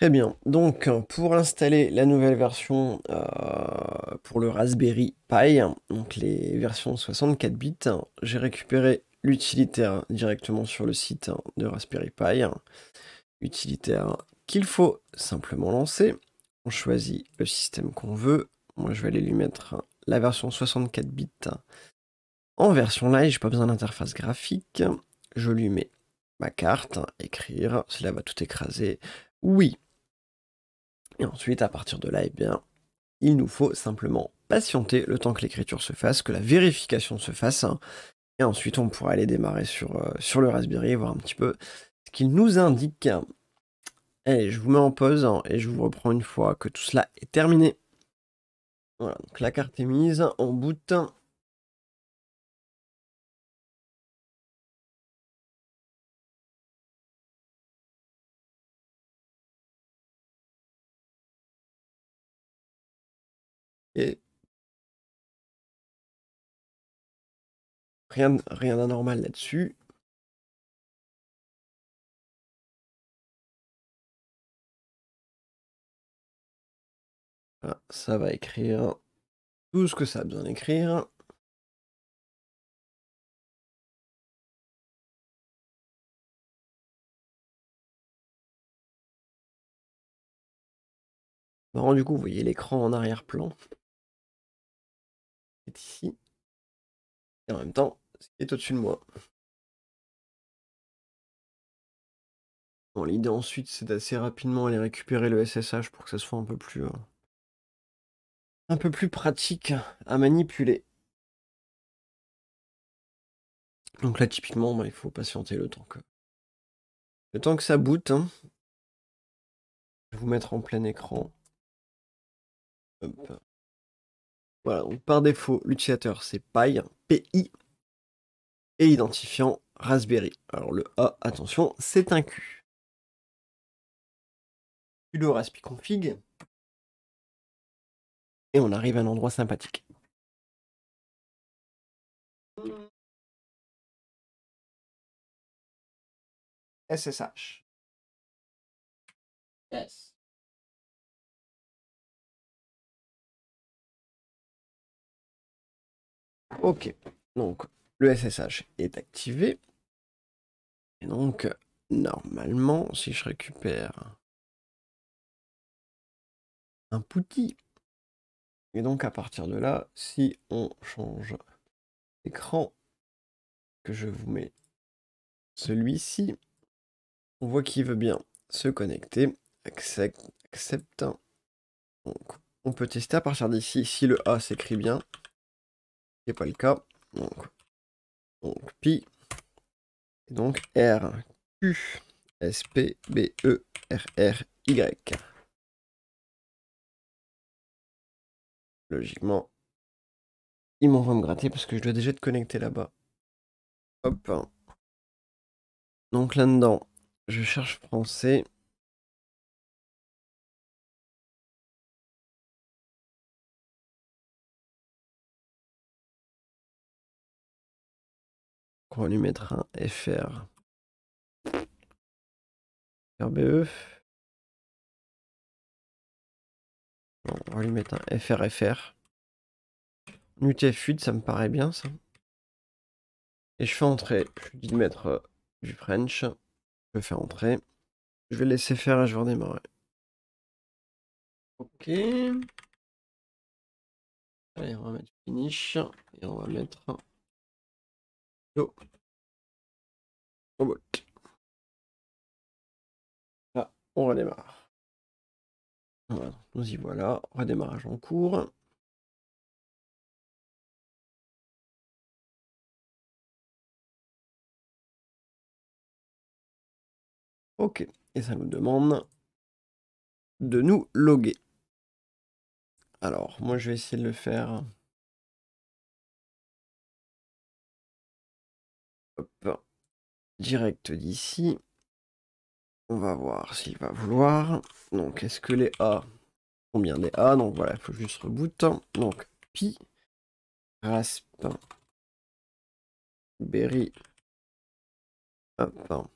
Très bien. Donc, pour installer la nouvelle version pour le Raspberry Pi, donc les versions 64 bits, j'ai récupéré l'utilitaire directement sur le site de Raspberry Pi. Utilitaire qu'il faut simplement lancer. On choisit le système qu'on veut. Moi, je vais aller lui mettre la version 64 bits en version light. J'ai pas besoin d'interface graphique. Je lui mets ma carte, écrire. Cela va tout écraser. Oui. Et ensuite, à partir de là, eh bien, il nous faut simplement patienter le temps que l'écriture se fasse, que la vérification se fasse. Et ensuite, on pourra aller démarrer sur le Raspberry et voir un petit peu ce qu'il nous indique. Allez, je vous mets en pause et je vous reprends une fois que tout cela est terminé. Voilà, donc la carte est mise en boot. Et rien d'anormal là-dessus. Voilà, ça va écrire tout ce que ça a besoin d'écrire. Marrant, du coup, vous voyez l'écran en arrière-plan. C'est ici. Et en même temps, c'est au-dessus de moi. Bon, l'idée ensuite, c'est d'assez rapidement aller récupérer le SSH pour que ça soit un peu plus pratique à manipuler. Donc là, typiquement, il faut patienter le temps que ça boot. Je vais vous mettre en plein écran. Hop. Voilà, donc par défaut, l'utilisateur c'est Pi, PI, et l'identifiant Raspberry. Alors le A, attention, c'est un Q. Le raspi config, et on arrive à un endroit sympathique. SSH. Yes. Ok, donc le SSH est activé. Et donc, normalement, si je récupère un PuTTY, et donc à partir de là, si on change d'écran, que je vous mets celui-ci, on voit qu'il veut bien se connecter. Accepte. Donc, on peut tester à partir d'ici si le A s'écrit bien, ce qui n'est pas le cas. Donc pi, et donc R, Q, S, P, B, E, R, R, Y. Logiquement, ils m'en vont me gratter parce que je dois déjà être connecté là-bas. Hop. Donc là-dedans, je cherche français. On va lui mettre un FR. RBE. Non, on va lui mettre un FRFR. UTF-8, ça me paraît bien ça. Et je fais entrer. Je lui dis de mettre du French. Je fais entrer. Je vais laisser faire et je vais redémarrer. Ok. Allez, on va mettre finish. Et on va mettre go. Robot. Là, on redémarre. Voilà, nous y voilà. Redémarrage en cours. Ok. Et ça nous demande de nous loguer. Alors, moi je vais essayer de le faire. Hop. Direct d'ici. On va voir s'il va vouloir. Donc, est-ce que les A ont bien des A? Donc voilà, il faut juste reboot. Donc, pi, rasp, berry, hop,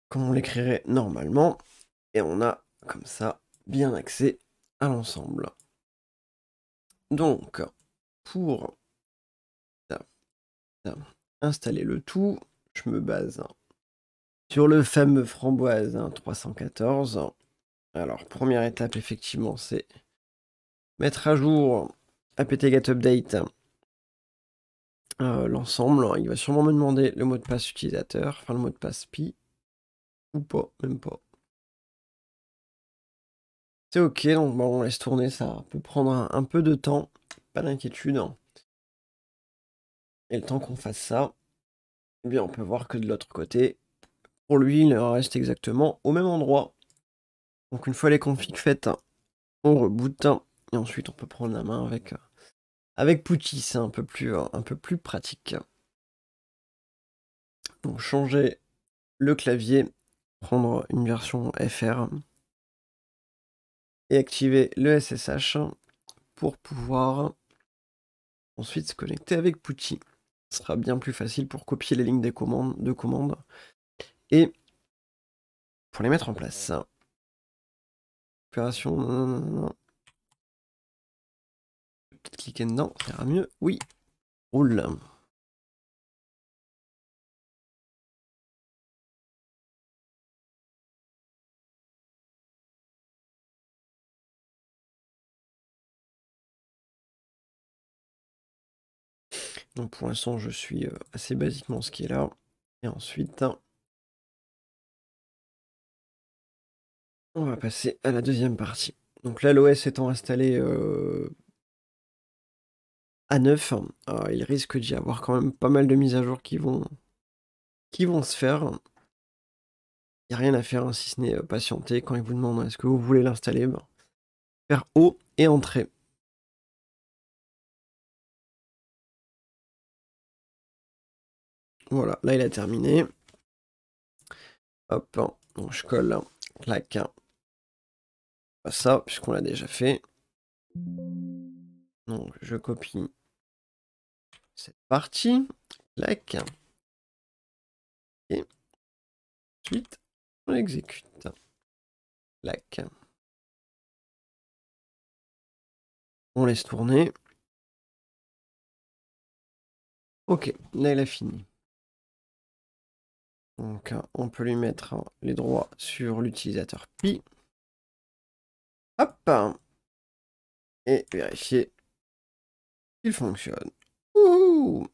comme on l'écrirait normalement. Et on a comme ça bien accès à l'ensemble. Donc, pour installer le tout, je me base sur le fameux Framboise 314. Alors, première étape, effectivement, c'est mettre à jour apt-get update l'ensemble. Il va sûrement me demander le mot de passe utilisateur, enfin le mot de passe PI, ou pas, même pas. C'est ok, donc bon, on laisse tourner, ça peut prendre un peu de temps, pas d'inquiétude. Et le temps qu'on fasse ça, eh bien on peut voir que de l'autre côté, pour lui, il reste exactement au même endroit. Donc une fois les configs faites, on reboot, et ensuite on peut prendre la main avec Putty, c'est un peu plus pratique. Donc changer le clavier, prendre une version FR, et activer le SSH pour pouvoir ensuite se connecter avec Putty. Ce sera bien plus facile pour copier les lignes de commande et pour les mettre en place. Opération, non. Peut-être cliquer dedans, ça ira mieux. Oui, roule. Donc pour l'instant, je suis assez basiquement ce qui est là. Et ensuite, on va passer à la deuxième partie. Donc là, l'OS étant installé à 9, il risque d'y avoir quand même pas mal de mises à jour qui vont se faire. Il n'y a rien à faire, hein, si ce n'est patienter. Quand il vous demande est-ce que vous voulez l'installer, faire O et entrer. Voilà, là il a terminé. Hop, donc je colle, clac. Pas ça, puisqu'on l'a déjà fait. Donc je copie cette partie, clac. Et ensuite, on exécute. Clac. On laisse tourner. Ok, là il a fini. Donc on peut lui mettre les droits sur l'utilisateur Pi. Hop. Et vérifier qu'il fonctionne. Wouhou!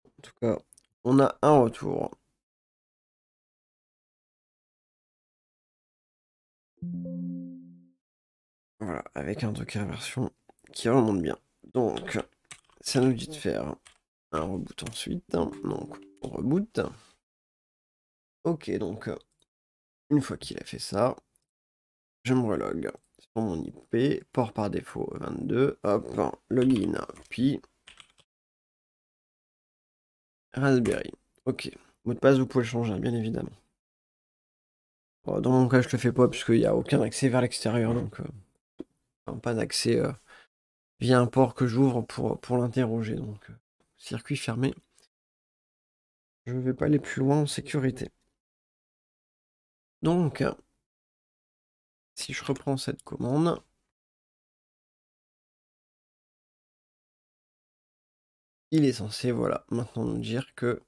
En tout cas, on a un retour. Voilà, avec un Docker version qui remonte bien. Donc, ça nous dit de faire un reboot ensuite. Donc, on reboot. Ok, donc, une fois qu'il a fait ça, je me relog sur mon IP, port par défaut 22, hop, login, puis Raspberry. Ok, mot de passe, vous pouvez le changer, bien évidemment. Bon, dans mon cas, je le fais pas puisqu'il n'y a aucun accès vers l'extérieur, donc enfin, pas d'accès via un port que j'ouvre pour l'interroger. Donc, circuit fermé. Je ne vais pas aller plus loin en sécurité. Donc, si je reprends cette commande, il est censé, voilà, maintenant nous dire que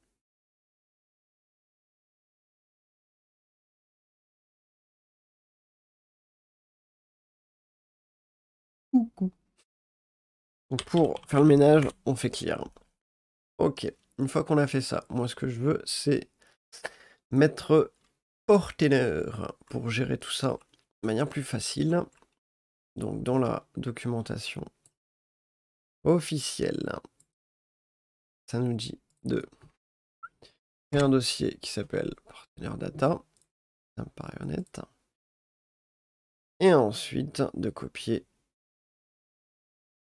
coucou. Donc pour faire le ménage, on fait clear. Ok, une fois qu'on a fait ça, moi ce que je veux, c'est mettre Portainer pour gérer tout ça de manière plus facile. Donc dans la documentation officielle, ça nous dit de créer un dossier qui s'appelle Portainer Data, ça me paraît honnête. Et ensuite de copier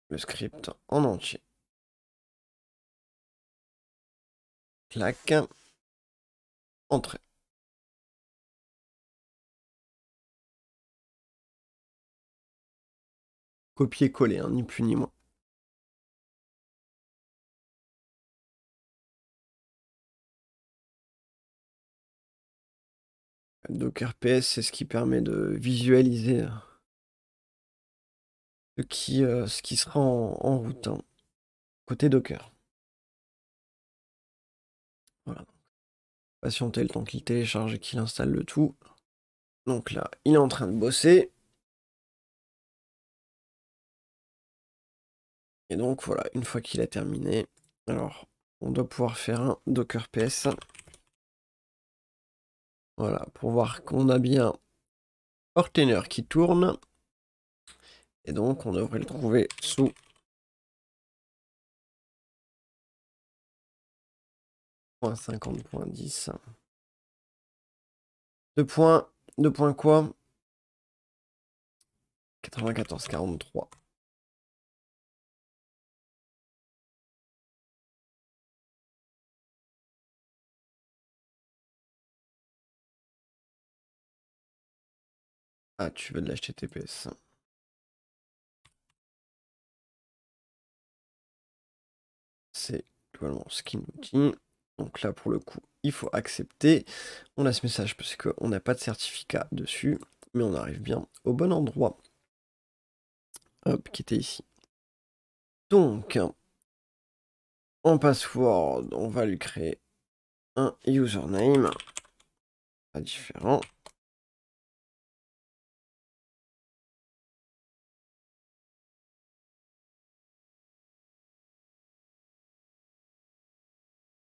le script en entier. Clac. Entrée. Copier-coller, hein, ni plus ni moins. Docker PS, c'est ce qui permet de visualiser ce qui sera en route, hein, côté Docker. Voilà. Patienter le temps qu'il télécharge et qu'il installe le tout. Donc là, il est en train de bosser. Et donc voilà, une fois qu'il a terminé, alors on doit pouvoir faire un Docker PS. Voilà, pour voir qu'on a bien Portainer qui tourne. Et donc on devrait le trouver sous 50.10. 2 points quoi? 94,43. Ah, tu veux de l'HTTPS. C'est globalement ce qu'il nous dit. Donc là, pour le coup, il faut accepter. On a ce message parce qu'on n'a pas de certificat dessus, mais on arrive bien au bon endroit. Hop, qui était ici. Donc, en password, on va lui créer un username. Pas différent.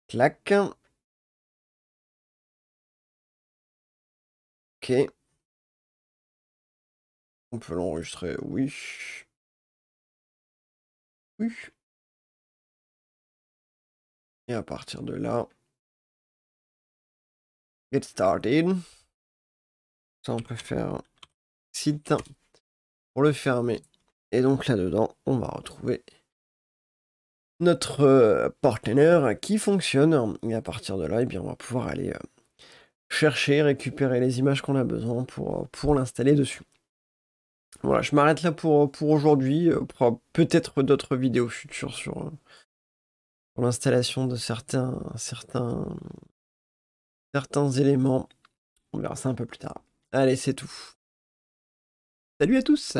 Clac. Ok. On peut l'enregistrer, oui. Oui. Et à partir de là, get started. Ça, on peut faire site pour le fermer. Et donc là-dedans, on va retrouver notre partenaire qui fonctionne. Et à partir de là, eh bien, on va pouvoir aller chercher, récupérer les images qu'on a besoin pour l'installer dessus. Voilà, je m'arrête là pour aujourd'hui. Peut-être d'autres vidéos futures sur l'installation de certains éléments. On verra ça un peu plus tard. Allez, c'est tout. Salut à tous!